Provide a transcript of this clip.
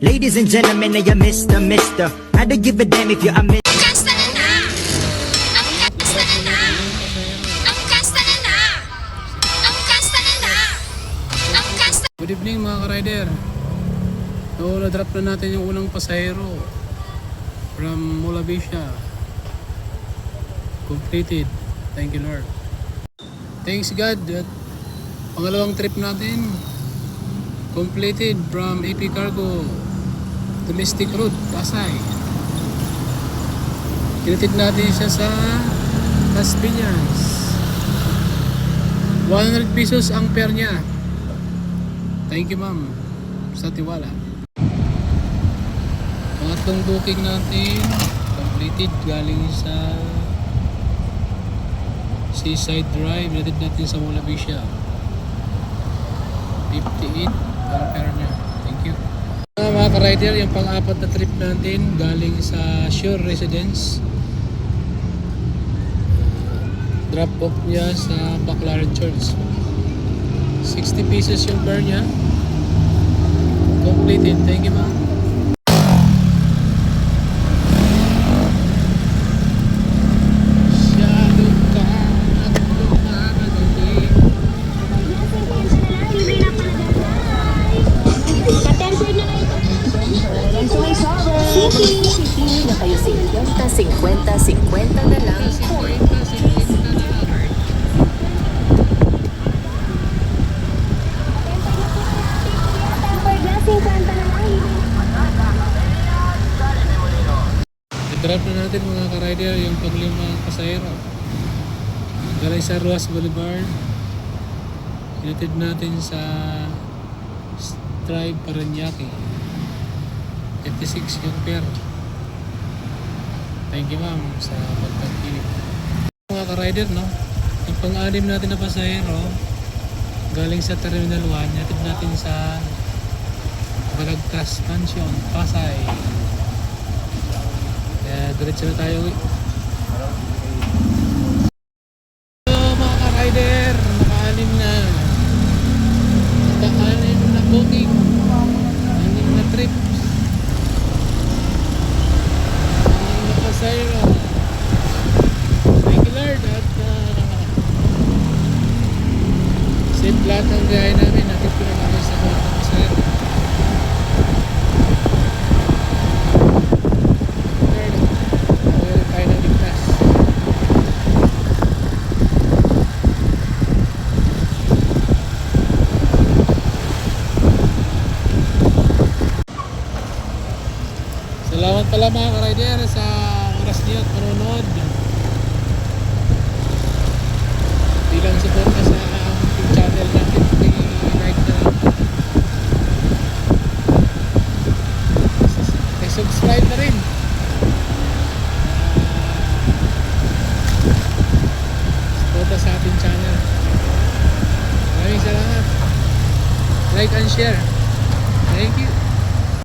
Ladies and gentlemen, I am Mr. I don't give a damn if you're a Mr. Kasta na na! Ang kasta na na! Ang kasta na na! Ang kasta na na! Ang kasta... Good evening mga ka-rider. So, na-drop na natin yung unang pasahero from Molavisha. Completed. Thank you Lord. Thanks God at pangalawang trip natin completed from AP Cargo domestic route Pasay. Kinatid natin siya sa Las Piñas. 100 pesos ang fare niya. Thank you ma'am sa tiwala. Pangatlong booking natin completed galing sa Seaside Drive. Natid natin sa Molavisha. 58 ang fare niya. Thank you. Mga ka-rider, yung pang-apat na trip natin galing sa Shore Residence. Drop off niya sa Baclaran Church. 60 pesos yung fare niya. Completed. Thank you ma'am. Hindi na kayo 50 na lang. I-drop na natin mga ka-rider yung panglimang pasahero. Galing sa Ruas Boulevard. Inatid natin sa Strive Paranaque. 56 yung fare. Thank you ma'am sa pagpagkilig. Mga ka-rider, no? Yung pang-anim natin na pasahero galing sa Terminal 1, natid natin sa Balagtas Mansion, Pasay. Kaya diretso na tayo. Hello mga ka-rider, naka-anim na. Naka-anim na booking. 6 na trip. Pasayro. Thank you Lord at safe lahat ng biyahe namin. Natid ko na namin sa mga pasayro. Lord, nawala tayo ng ligtas. Salamat pala mga ka-rider sa oras niyo at manonood. Bilang suporta sa YouTube channel natin, like na lang. Subscribe na rin. Suporta sa ating channel. Maraming salamat. Like and share. Thank you.